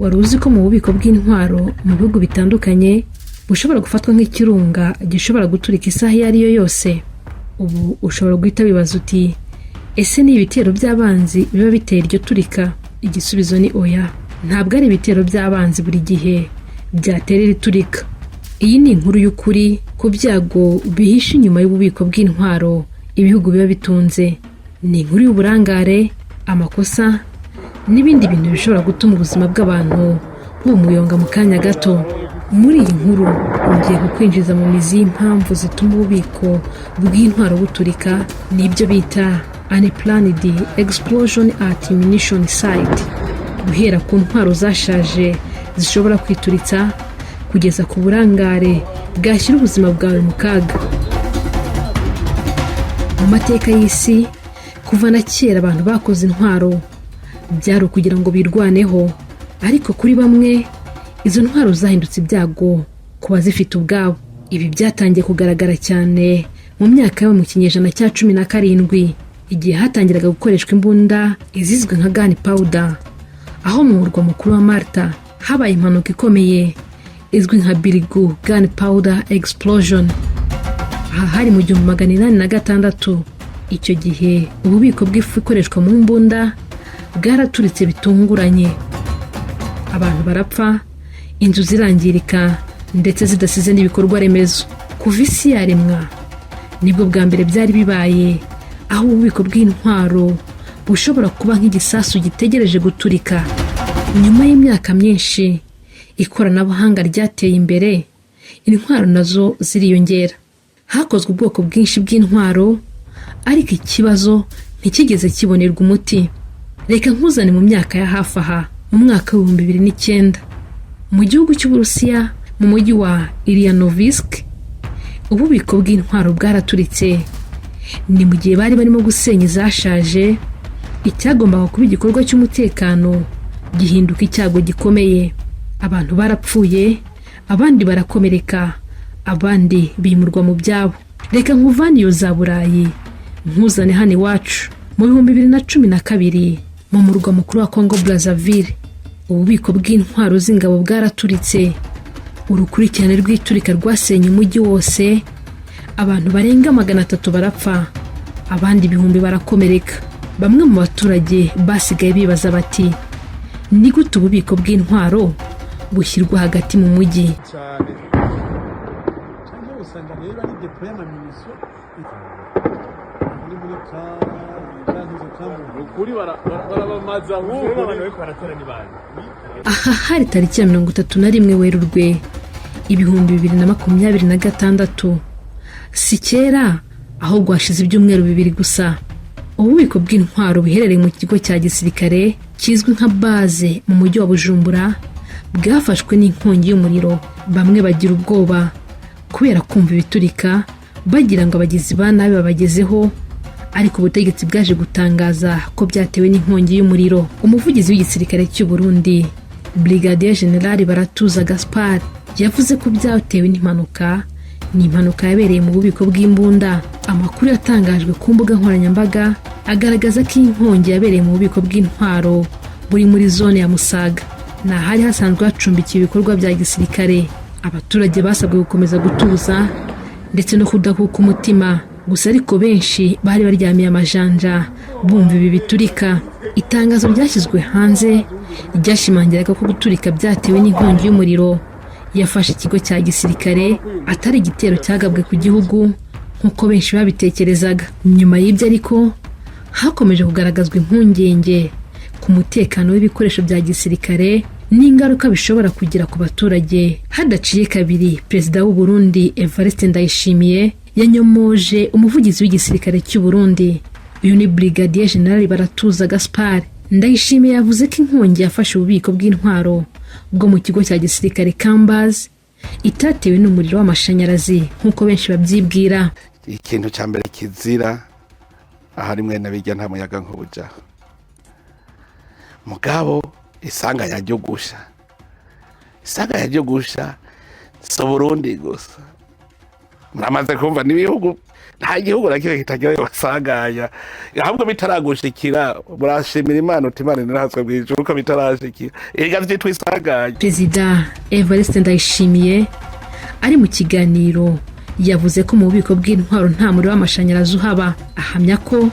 wari uzi ko mu bubiko bw'intwaro mu bihugu bitandukanye bushobora gufatwa nk'ikirunga gishobora guturika isaha iyo ari yo yose? Ubu ushobora guhita wibaza uti ese ni ibitero by'abanzi biba bitera iryo turika? Igisubizo ni oya, ntabwo ari ibitero by'abanzi buri gihe byatera iri turika. Iyi ni inkuru y'ukuri ku byago bihishe inyuma y'ububiko bw'intwaro ibihugu biba bitunze. Ni inkuru y'uburangare, amakosa n'ibindi bintu bishobora gutuma ubuzima bw'abantu bumuyonga mu kanya gato. Muri iyi nkuru ugiye kukwinjiza mu mizi y'impamvu zituma ububiko bw'intwaro buturika, n'ibyo bita unplanned explosion at munition site, guhera ku ntwaro zashaje zishobora kwituritsa kugeza ku burangare bwashyira ubuzima bwawe mu kaga. Mu mateka y'isi kuva na kera abantu bakoze intwaro byari ukugira ngo birwaneho, ariko kuri bamwe izo ntwaro zahindutse ibyago ku bazifite ubwabo. Ibi byatangiye kugaragara cyane mu myaka yo mu kinyejana cya 17 igihe hatangiraga gukoreshwa imbunda izizwe nka gunpowder, aho mu murwa mukuru wa Malta habaye impanuka ikomeye izwi nka Birgu gunpowder explosion. Aha hari mu 1886. Icyo gihe ububiko bw'ifu ikoreshwa mu mbunda bwaraturitse bitunguranye, abantu barapfa, inzu zirangirika ndetse zidasize n'ibikorwa remezo. Kuva isi yaremwa nibwo bwa mbere byari bibaye aho ububiko bw'intwaro bushobora kuba nk'igisasu gitegereje guturika. Nyuma y'imyaka myinshi ikoranabuhanga ryateye imbere, intwaro nazo ziriyongera. Hakozwe ubwoko bwinshi bw'intwaro, ariko ikibazo ntikigeze kibonerwa umuti. Reka nkuzane mu myaka ya hafi aha, mu mwaka wa 2009 mu gihugu cy'Uburusiya mu mujyi wa Ilianovsk ububiko bw'intwaro bwaraturitse. Ni mu gihe bari barimo gusenya izashaje, icyagombaga kuba igikorwa cy'umutekano gihinduka icyago gikomeye. Abantu barapfuye, abandi barakomereka, abandi bimurwa mu byabo. Reka nkuvane iyo za Burayi nkuzane hano iwacu mu 2012 mu murwa mukuru wa Congo Brazzaville. Ububiko bw'intwaro z'ingabo bwaraturitse. Urukurikirane rw'iturika rwasenye umujyi wose, abantu barenga 300 barapfa, abandi ibihumbi barakomereka. Bamwe mu baturage basigaye bibaza bati ni gute ububiko bw'intwaro bushyirwa hagati mu mujyi? Aha hari tariki ya 31 Werurwe 2026. Si kera ahubwo hashize ibyumweru 2 gusa. Ububiko bw'intwaro biherereye mu kigo cya gisirikare kizwi nka base mu mujyi wa Bujumbura bwafashwe n'inkongi y'umuriro. Bamwe bagira ubwoba kubera kumva ibiturika, bagira ngo abagizi ba nabi babagezeho, ariko ubutegetsi bwaje gutangaza ko byatewe n'inkongi y'umuriro. Umuvugizi w'igisirikare cy'u Burundi Brigadier General Baratuza Gaspard yavuze ko byatewe n'impanuka. Ni impanuka yabereye mu bubiko bw'imbunda. Amakuru yatangajwe ku mbuga nkoranyambaga agaragaza ko inkongi yabereye mu bubiko bw'intwaro buri muri zone ya Musaga, na hari hasanzwe hacumbikiye ibikorwa bya gisirikare. Abaturage basabwe gukomeza gutuza ndetse no kudakuka umutima, gusa ariko benshi bari baryamiye amajanja bumva ibi biturika. Itangazo ryashyizwe hanze ryashimangiraga ko guturika byatewe n'inkongi y'umuriro yafashe ikigo cya gisirikare, atari igitero cyagabwe ku gihugu nk'uko benshi babitekerezaga. Nyuma y'ibyo ariko hakomeje kugaragazwa impungenge ku mutekano w'ibikoresho bya gisirikare n'ingaruka bishobora kugira ku baturage. Hadaciye kabiri, Perezida w'u Burundi Evariste Ndayishimiye yanyomoje umuvugizi w'igisirikare cy'u Burundi. Uyu ni Brigadier General Baratuza Gaspard. Ndayishimiye yavuze ko inkongi yafashe ububiko bw'intwaro bwo mu kigo cya gisirikare Kambazi itatewe n'umuriro w'amashanyarazi nk'uko benshi babyibwira. Ikintu cya mbere kizira ahari mwe nabijya nta muyaga nk'ubuja. Mugabo isanga yajyo gusha so Burundi gusa. Muramaze kumva n'ibihugu nta gihugu na kimwe kitagira basanganya ahubwo bitaragushikira burashimira Imana uti Imana nirahatswe bw'ijuru ko bitarashikira ega vyitwa isanganya. Perezida Evariste Ndayishimiye ari mu kiganiro yavuze ko mu bubiko bw'intwaro nta muriro w'amashanyarazi uhaba, ahamya ko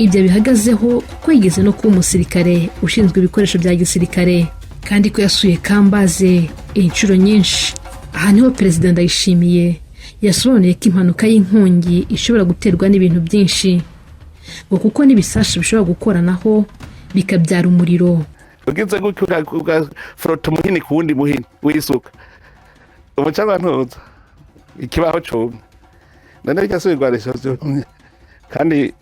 ibyo bihagazeho kuko yigeze no kuba umusirikare ushinzwe ibikoresho bya gisirikare kandi ko yasuye kambaze inshuro nyinshi. Aha niho Perezida Ndayishimiye yasobanuye ko impanuka y'inkongi ishobora guterwa n'ibintu byinshi ngo kuko n'ibisasu bishobora gukoranaho bikabyara umuriro. Ugize gutyo ugafrota umuhini ku wundi muhini wisuka umucanga ntuza ikibaho cumwe none cyasubirwanisha vyomye kandi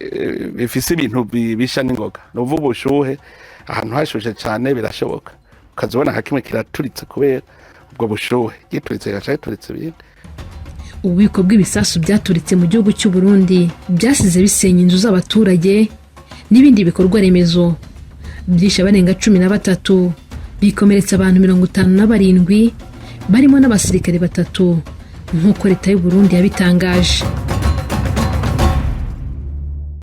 bifise ibintu bisha n'ingoga nuvuga ubushuhe ahantu hashushe cyane birashoboka ukazibona hakimwe kiraturitse kubera ubwo bushuhe gituritse yacaturitse bindi. Ububiko bw'ibisasu byaturitse mu gihugu cy'u Burundi byasize bisenya inzu z'abaturage n'ibindi bikorwa remezo, byishe barenga 13, bikomeretsa abantu 57 barimo n'abasirikare 3 nk'uko leta y'u Burundi yabitangaje.